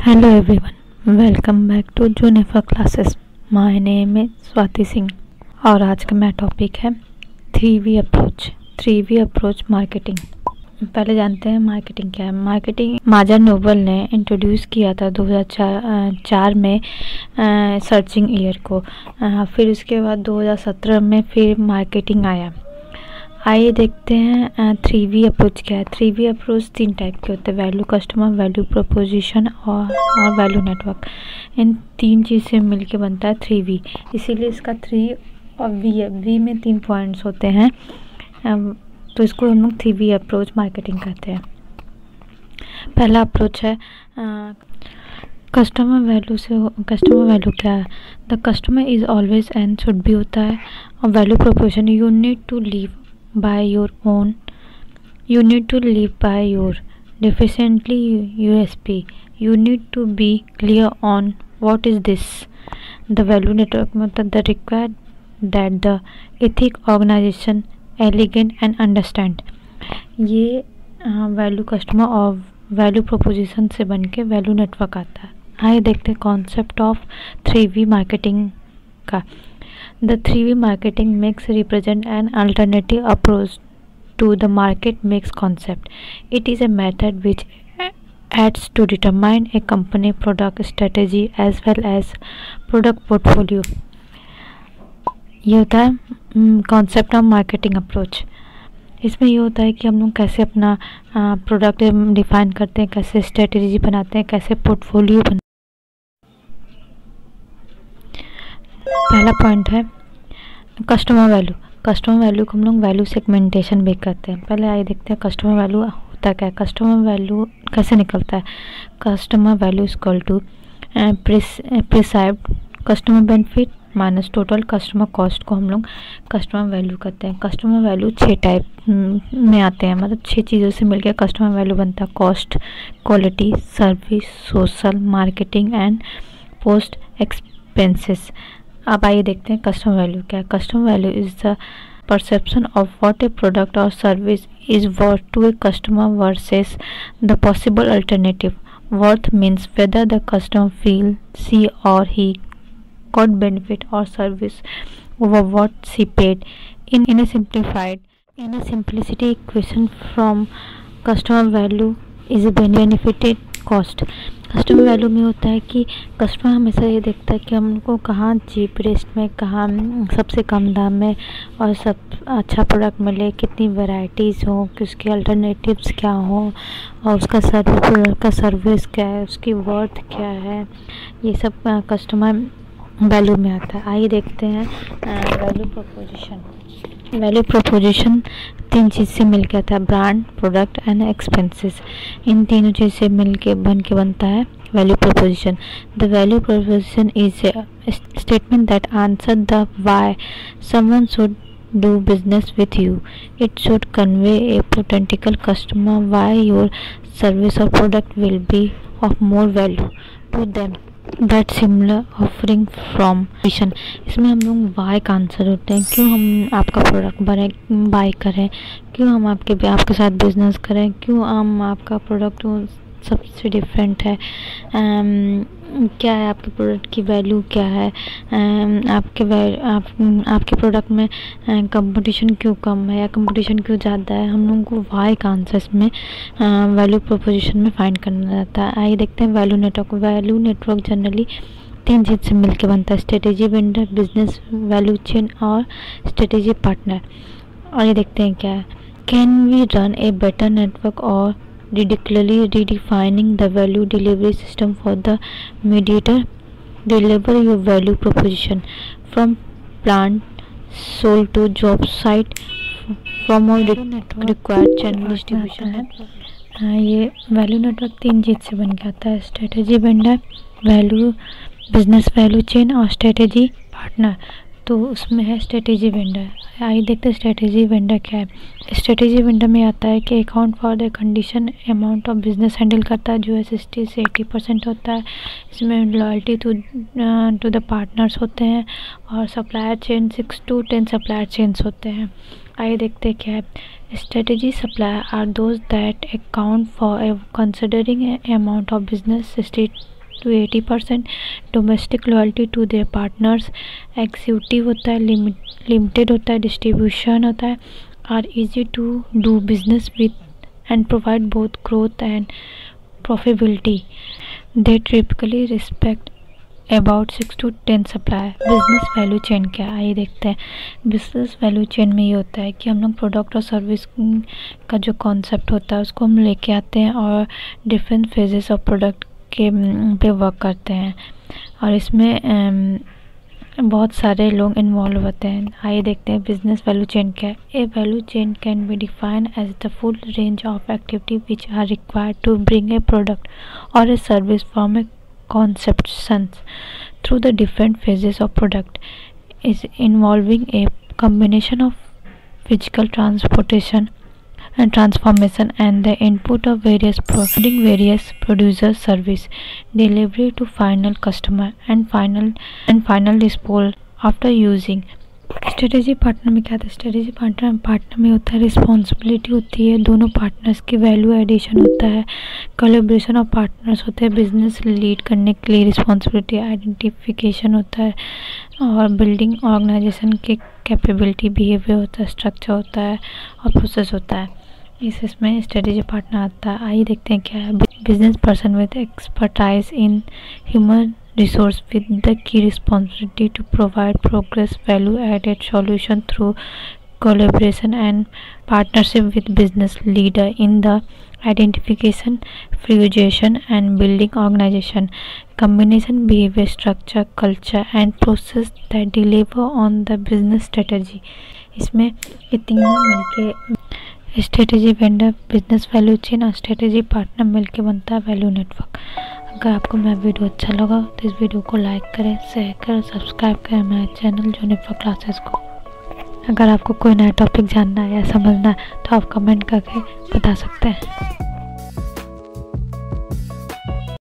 Hello everyone, welcome back to Junifer Classes. My name is Swati Singh और आज का मेरा टॉपिक है 3V approach. 3V approach marketing. पहले जानते हैं मार्केटिंग क्या है। मार्केटिंग मार्जर नोबल ने इंट्रोड्यूस किया था 2004 में सर्चिंग ईयर को। फिर उसके बाद 2017 में फिर मार्केटिंग आया। आइए देखते हैं 3V अप्रोच क्या है। 3V अप्रोच 3 टाइप के होते हैं, वैल्यू कस्टमर, वैल्यू प्रोपोजिशन और वैल्यू नेटवर्क। इन 3 चीज़ से मिलके बनता है 3V, इसीलिए इसका 3 और V है। V में 3 पॉइंट्स होते हैं, तो इसको हम लोग 3V अप्रोच मार्केटिंग कहते हैं। पहला अप्रोच है कस्टमर वैल्यू से। कस्टमर वैल्यू क्या है? The customer is always and should भी होता है। और value proposition, you need to live by your own, you need to live by your deficiently USP, you need to be clear on what is this. The value network मतलब the required that the ethic organization elegant and understand। ये value customer और value proposition से बन के value network आता है। आइए देखते हैं कॉन्सेप्ट ऑफ 3V मार्केटिंग का। The 3V marketing mix represent an alternative approach to the market mix concept. It is a method which aids to determine a company product strategy as well as product portfolio. ये होता है concept of marketing approach. इसमें ये होता है कि हम लोग कैसे अपना प्रोडक्ट डिफाइन करते हैं, कैसे स्ट्रेटेजी बनाते हैं, कैसे पोर्टफोलियो बनाते हैं। पहला पॉइंट है कस्टमर वैल्यू। कस्टमर वैल्यू को हम लोग वैल्यू सेगमेंटेशन भी करते हैं। पहले आइए देखते हैं कस्टमर वैल्यू होता क्या है, कस्टमर वैल्यू कैसे निकलता है। Customer value equal to perceived customer benefit minus total customer cost को हम लोग कस्टमर वैल्यू करते हैं। कस्टमर वैल्यू 6 टाइप में आते हैं, मतलब 6 चीज़ों से मिलकर कस्टमर वैल्यू बनता है। Cost, quality, service, social, marketing and post expenses. अब आइए देखते हैं कस्टमर वैल्यू क्या है। Customer value is the perception of what a product और service is worth to a customer versus the possible alternative. Worth means whether the customer feel she और he got benefit और service over what she paid. In a simplicity equation from customer value is a benefited cost। Customer value में होता है कि customer हमेशा ये देखता है कि हमको कहाँ चीप रेट में, कहाँ सबसे कम दाम में और सब अच्छा प्रोडक्ट मिले, कितनी वैरायटीज़ हो, कि उसके अल्टरनेटिव्स क्या हो और उसका प्रोडक्ट का सर्विस क्या है, उसकी वर्थ क्या है, ये सब कस्टमर वैल्यू में आता है। आइए देखते हैं वैल्यू प्रोपोजिशन। वैल्यू प्रोपोजिशन 3 चीज़ से मिल के आता है, ब्रांड, प्रोडक्ट एंड एक्सपेंसेस। इन तीनों चीज़ से मिल के बनता है value proposition. The value proposition is a statement that answer the why someone should do business with you. It should convey a potential customer why your service or product will be of more value to them that similar offering from vision। इसमें हम लोग Y का answer होते हैं, क्यों हम आपका product bye करें, क्यों हम आपके साथ बिजनेस करें, क्यों हम आपका प्रोडक्ट सबसे डिफरेंट है, क्या है आपके प्रोडक्ट की वैल्यू, क्या है आपके प्रोडक्ट में कंपटीशन क्यों कम है या कंपटीशन क्यों ज़्यादा है। हम लोगों को वाई का आंसर इसमें वैल्यू प्रोपोजिशन में फाइंड करना रहता है। आइए देखते हैं value network. Value network generally 3 चीज़ से मिलकर बनता है, strategy vendor, business value chain और स्ट्रेटेजी पार्टनर। और ये देखते हैं क्या है। Can we run a better network और ridiculously redefining the value delivery system for the mediator? Deliver your value proposition from plant sold to job site from a required channel distribution है। ये value network 3 चीज़ से बन के आता है, strategy vendor, value business value chain और strategy partner. तो उसमें है स्ट्रेटेजी वेंडर। आइए देखते हैं स्ट्रेटेजी वेंडर क्या है। स्ट्रेटेजी वेंडर में आता है कि account for the condition amount of business handle करता है, जो है 60 से 80% होता है। इसमें लॉयल्टी टू द पार्टनर्स होते हैं और supplier chain 6 to 10 supplier chains होते हैं। आइए देखते हैं क्या है। Strategy supplier are those that account for a considering amount of business 60 to 80%. Domestic loyalty to their partners, executive होता है, लिमिटेड होता है, डिस्ट्रीब्यूशन होता है, are easy to do business with and provide both growth and profitability. They typically respect about 6 to 10 supplier. Business value chain क्या है, आइए देखते हैं. बिजनेस वैल्यू चेन में ये होता है कि हम लोग प्रोडक्ट और सर्विस का जो कॉन्सेप्ट होता है उसको हम लेके आते हैं और डिफरेंट फेजेस ऑफ प्रोडक्ट के पे वर्क करते हैं, और इसमें बहुत सारे लोग इन्वॉल्व होते हैं. आइए देखते हैं बिजनेस वैल्यू चेन क्या है. A value chain can be defined as the full range of activity which are required to bring a product और a service from a conceptions through the different phases of product is involving a combination of physical transportation and transformation and the input of various producers, service delivery to final customer and final disposal after using. Strategy partner में क्या था, strategy partner में होता है responsibility होती है, दोनों partners की वैल्यू एडिशन होता है, कोलैबोरेशन ऑफ पार्टनर्स होते हैं, बिजनेस लीड करने के लिए रिस्पॉन्सिबिलिटी, आइडेंटिफिकेशन होता है, और बिल्डिंग ऑर्गेनाइजेशन के कैपेबिलिटी, बिहेवियर होता है, स्ट्रक्चर होता है और प्रोसेस होता है. इसमें स्ट्रेटेजी पार्टनर आता है. आइए देखते हैं क्या है. Business person with expertise in human resource with the key responsibility to provide progress value added solution through collaboration and partnership with business leader in the identification, fusion and building organization, combination behavior, structure, culture and process that deliver on the business strategy. इसमें ये तीनों मिलके strategy vendor, business value chain और strategy partner मिलके बनता है value network. अगर आपको मेरा वीडियो अच्छा लगा तो इस वीडियो को लाइक करें, शेयर करें, सब्सक्राइब करें मेरे चैनल जॉनी फॉर क्लासेस को. अगर आपको कोई नया टॉपिक जानना है या समझना है तो आप कमेंट करके बता सकते हैं.